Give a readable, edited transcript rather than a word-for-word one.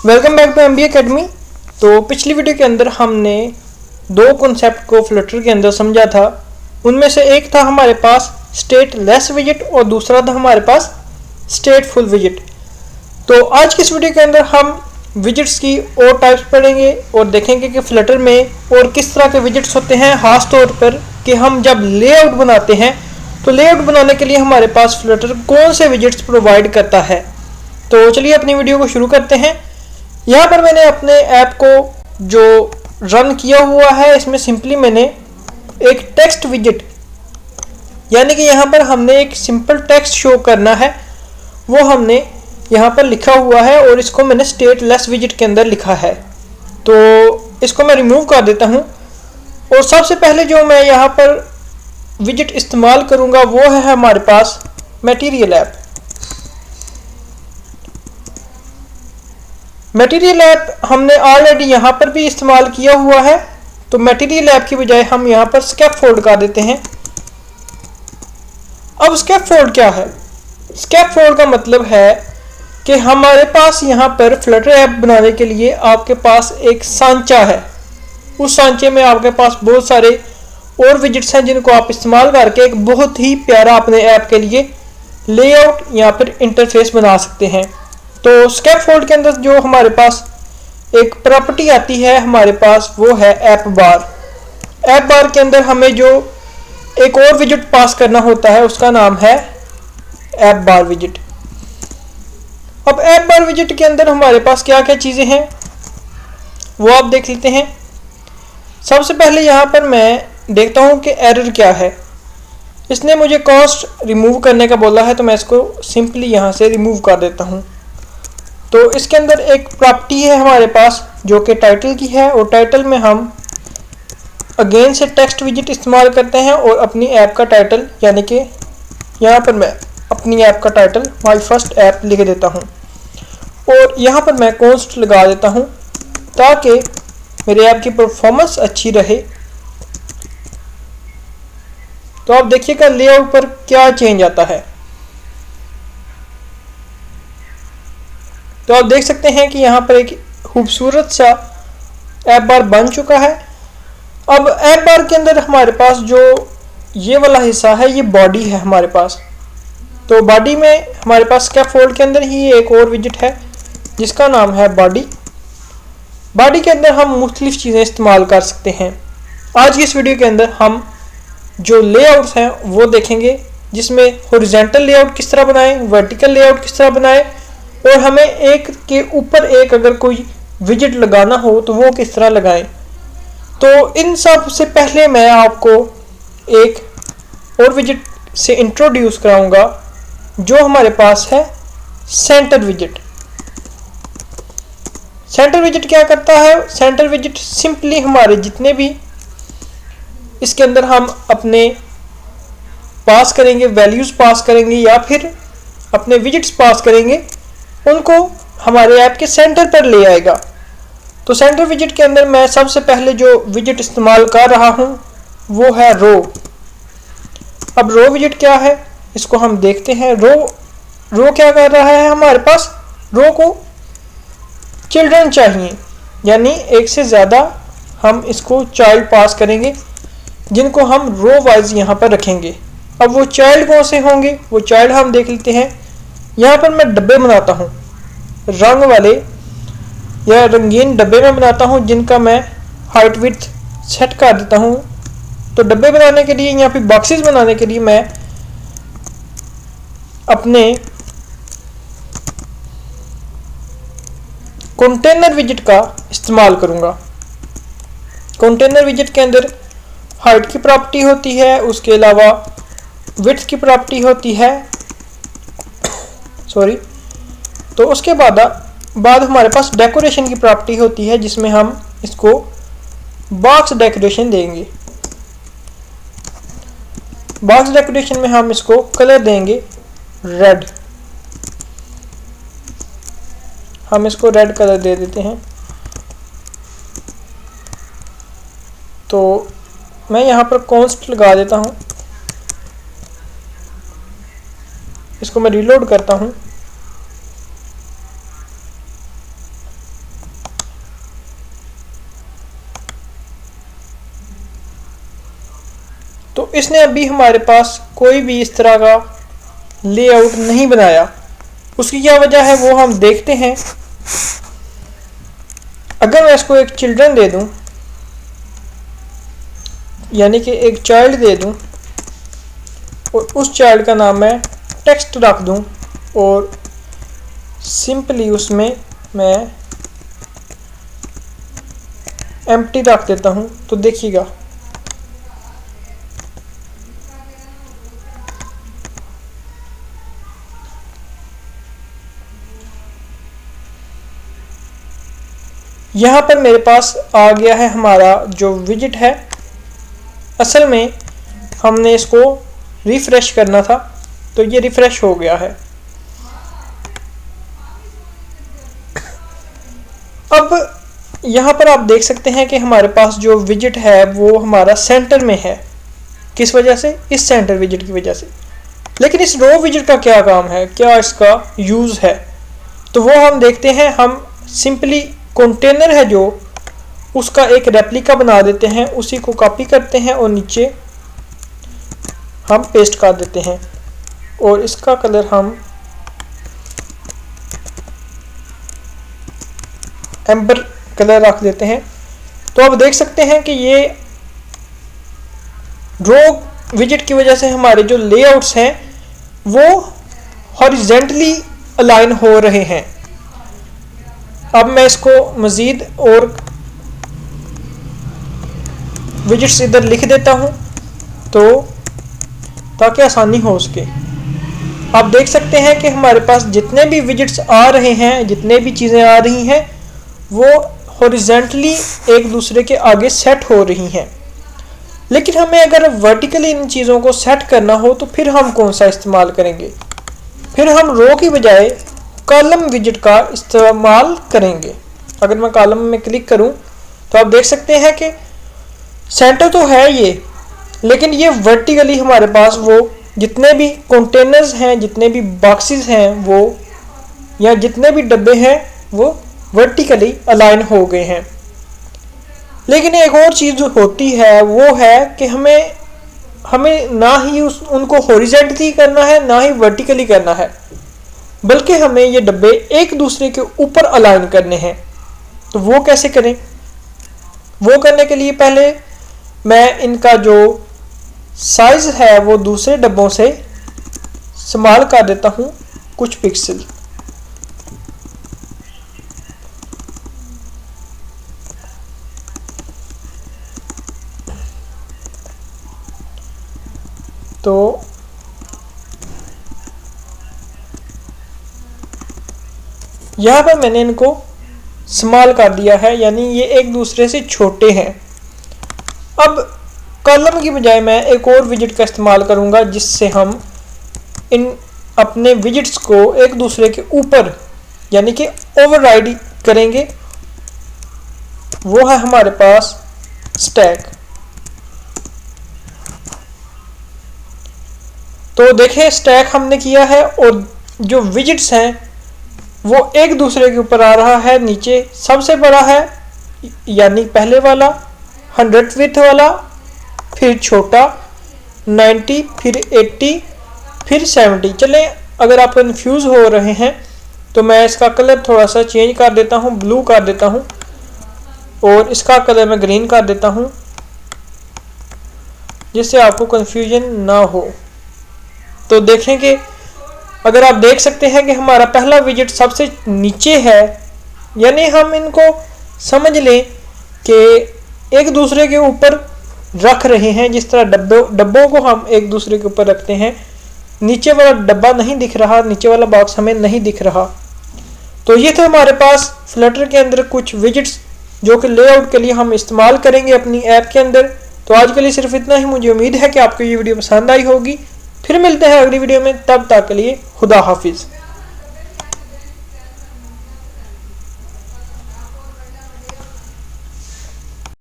Welcome back to MBA academy. तो पिछली video के अंदर हमने दो कॉन्सेप्ट को फ्लटर के अंदर समझा था। उनमें से एक था हमारे पास स्टेट लेस विजिट और दूसरा था हमारे पास स्टेट फुल विजिट। तो आज की इस वीडियो के अंदर हम विजिट्स की और टाइप्स पढ़ेंगे और देखेंगे कि फ्लटर में और किस तरह के विजिट्स होते हैं, खास तौर पर कि हम जब लेआउट बनाते हैं तो लेआउट बनाने के लिए हमारे पास फ्लटर कौन से विजिट्स प्रोवाइड करता है। तो चलिए अपनी वीडियो को शुरू करते हैं। यहाँ पर मैंने अपने ऐप को जो रन किया हुआ है, इसमें सिंपली मैंने एक टेक्स्ट विजिट, यानी कि यहाँ पर हमने एक सिंपल टेक्स्ट शो करना है, वो हमने यहाँ पर लिखा हुआ है और इसको मैंने स्टेट लेस विजिट के अंदर लिखा है। तो इसको मैं रिमूव कर देता हूँ और सबसे पहले जो मैं यहाँ पर विजिट इस्तेमाल करूँगा वो है हमारे पास मटेरियल ऐप। मटेरियल ऐप हमने ऑलरेडी यहाँ पर भी इस्तेमाल किया हुआ है, तो मटेरियल ऐप की बजाय हम यहाँ पर स्कैफोल्ड कर देते हैं। अब स्कैफोल्ड क्या है? स्कैफोल्ड का मतलब है कि हमारे पास यहाँ पर फ्लटर ऐप बनाने के लिए आपके पास एक सांचा है। उस सांचे में आपके पास बहुत सारे और विजिट्स हैं जिनको आप इस्तेमाल करके एक बहुत ही प्यारा अपने ऐप के लिए लेआउट या फिर इंटरफेस बना सकते हैं। तो स्कैफोल्ड के अंदर जो हमारे पास एक प्रॉपर्टी आती है हमारे पास, वो है ऐप बार। ऐप बार के अंदर हमें जो एक और विजिट पास करना होता है उसका नाम है ऐप बार विजिट। अब ऐप बार विजिट के अंदर हमारे पास क्या क्या चीज़ें हैं वो आप देख लेते हैं। सबसे पहले यहाँ पर मैं देखता हूँ कि एरर क्या है। इसने मुझे कॉस्ट रिमूव करने का बोला है, तो मैं इसको सिंपली यहाँ से रिमूव कर देता हूँ। तो इसके अंदर एक प्रॉपर्टी है हमारे पास जो कि टाइटल की है, और टाइटल में हम अगेन से टेक्स्ट विजिट इस्तेमाल करते हैं और अपनी ऐप का टाइटल, यानी कि यहाँ पर मैं अपनी ऐप का टाइटल माय फर्स्ट ऐप लिख देता हूँ और यहाँ पर मैं कॉस्ट लगा देता हूँ ताकि मेरे ऐप की परफॉर्मेंस अच्छी रहे। तो आप देखिएगा लेआउट पर क्या चेंज आता है। तो आप देख सकते हैं कि यहाँ पर एक खूबसूरत सा ऐप बार बन चुका है। अब ऐप बार के अंदर हमारे पास जो ये वाला हिस्सा है ये बॉडी है हमारे पास। तो बॉडी में हमारे पास स्कैफोल्ड के अंदर ही एक और विजिट है जिसका नाम है बॉडी। बॉडी के अंदर हम मुख्तलिफ चीज़ें इस्तेमाल कर सकते हैं। आज की इस वीडियो के अंदर हम जो लेआउट्स हैं वो देखेंगे, जिसमें हॉरिजॉन्टल लेआउट किस तरह बनाएं, वर्टिकल लेआउट किस तरह बनाएं, और हमें एक के ऊपर एक अगर कोई विजिट लगाना हो तो वो किस तरह लगाएं। तो इन सब से पहले मैं आपको एक और विजिट से इंट्रोड्यूस कराऊंगा जो हमारे पास है सेंटर विजिट। सेंटर विजिट क्या करता है? सेंटर विजिट सिंपली हमारे जितने भी इसके अंदर हम अपने पास करेंगे, वैल्यूज पास करेंगे या फिर अपने विजिट्स पास करेंगे, उनको हमारे ऐप के सेंटर पर ले आएगा। तो सेंटर विजिट के अंदर मैं सबसे पहले जो विजिट इस्तेमाल कर रहा हूँ वो है रो। अब रो विजिट क्या है इसको हम देखते हैं। रो क्या कर रहा है? हमारे पास रो को चिल्ड्रन चाहिए, यानी एक से ज़्यादा हम इसको चाइल्ड पास करेंगे जिनको हम रो वाइज यहाँ पर रखेंगे। अब वो चाइल्ड कौन से होंगे वो चाइल्ड हम देख लेते हैं। यहाँ पर मैं डब्बे बनाता हूँ, रंग वाले या रंगीन डब्बे में बनाता हूँ जिनका मैं हाइट विड्थ सेट कर देता हूँ। तो डब्बे बनाने के लिए यहाँ पे बॉक्सेस बनाने के लिए मैं अपने कंटेनर विजिट का इस्तेमाल करूँगा। कंटेनर विजिट के अंदर हाइट की प्रॉपर्टी होती है, उसके अलावा विड्थ की प्रॉपर्टी होती है, तो उसके बाद हमारे पास डेकोरेशन की प्रॉपर्टी होती है जिसमें हम इसको बॉक्स डेकोरेशन देंगे। बॉक्स डेकोरेशन में हम इसको कलर देंगे रेड। हम इसको रेड कलर दे देते हैं। तो मैं यहाँ पर कॉन्स्ट लगा देता हूँ, इसको मैं रीलोड करता हूँ। तो इसने अभी हमारे पास कोई भी इस तरह का लेआउट नहीं बनाया। उसकी क्या वजह है वो हम देखते हैं। अगर मैं इसको एक चिल्ड्रन दे दूं, यानी कि एक चाइल्ड दे दूं और उस चाइल्ड का नाम मैं टेक्स्ट रख दूं और सिंपली उसमें मैं एम्प्टी रख देता हूं, तो देखिएगा यहाँ पर मेरे पास आ गया है हमारा जो विजिट है। असल में हमने इसको रिफ्रेश करना था, तो ये रिफ्रेश हो गया है। अब यहाँ पर आप देख सकते हैं कि हमारे पास जो विजिट है वो हमारा सेंटर में है। किस वजह से? इस सेंटर विजिट की वजह से। लेकिन इस रो विजिट का क्या काम है, क्या इसका यूज़ है, तो वो हम देखते हैं। हम सिंपली कंटेनर है जो उसका एक रेप्लिका बना देते हैं, उसी को कॉपी करते हैं और नीचे हम पेस्ट कर देते हैं और इसका कलर हम एम्बर कलर रख देते हैं। तो आप देख सकते हैं कि ये रो विजिट की वजह से हमारे जो लेआउट्स हैं वो हॉरिजेंटली अलाइन हो रहे हैं। अब मैं इसको मज़ीद और विजिट्स इधर लिख देता हूं तो ताकि आसानी हो सके। आप देख सकते हैं कि हमारे पास जितने भी विजिट्स आ रहे हैं, जितने भी चीज़ें आ रही हैं, वो हॉरिजेंटली एक दूसरे के आगे सेट हो रही हैं। लेकिन हमें अगर वर्टिकली इन चीज़ों को सेट करना हो तो फिर हम कौन सा इस्तेमाल करेंगे? फिर हम रो की बजाय कॉलम विजिट का इस्तेमाल करेंगे। अगर मैं कॉलम में क्लिक करूं तो आप देख सकते हैं कि सेंटर तो है ये, लेकिन ये वर्टिकली हमारे पास वो जितने भी कंटेनर्स हैं, जितने भी बॉक्सेस हैं, वो या जितने भी डब्बे हैं वो वर्टिकली अलाइन हो गए हैं। लेकिन एक और चीज़ जो होती है वो है कि हमें ना ही उनको हॉरिजॉन्टली करना है ना ही वर्टिकली करना है, बल्कि हमें ये डब्बे एक दूसरे के ऊपर अलाइन करने हैं। तो वो कैसे करें? वो करने के लिए पहले मैं इनका जो साइज है वो दूसरे डब्बों से स्मॉल कर देता हूं कुछ पिक्सल। तो यहाँ पर मैंने इनको स्मॉल कर दिया है, यानी ये एक दूसरे से छोटे हैं। अब कॉलम की बजाय मैं एक और विजिट का इस्तेमाल करूँगा जिससे हम इन अपने विजिट्स को एक दूसरे के ऊपर यानी कि ओवरराइड करेंगे। वो है हमारे पास स्टैक। तो देखें स्टैक हमने किया है और जो विजिट्स हैं वो एक दूसरे के ऊपर आ रहा है। नीचे सबसे बड़ा है यानी पहले वाला 100 विड्थ वाला, फिर छोटा 90, फिर 80, फिर 70। चलें अगर आप कंफ्यूज हो रहे हैं तो मैं इसका कलर थोड़ा सा चेंज कर देता हूँ, ब्लू कर देता हूँ और इसका कलर मैं ग्रीन कर देता हूँ जिससे आपको कंफ्यूजन ना हो। तो देखें कि अगर आप देख सकते हैं कि हमारा पहला विजिट सबसे नीचे है, यानी हम इनको समझ लें कि एक दूसरे के ऊपर रख रहे हैं। जिस तरह डब्बों को हम एक दूसरे के ऊपर रखते हैं, नीचे वाला डब्बा नहीं दिख रहा, नीचे वाला बॉक्स हमें नहीं दिख रहा। तो ये थे हमारे पास फ्लटर के अंदर कुछ विजिट्स जो कि लेआउट के लिए हम इस्तेमाल करेंगे अपनी ऐप के अंदर। तो आज के लिए सिर्फ इतना ही। मुझे उम्मीद है कि आपको ये वीडियो पसंद आई होगी। फिर मिलते हैं अगली वीडियो में, तब तक के लिए खुदा हाफिज़।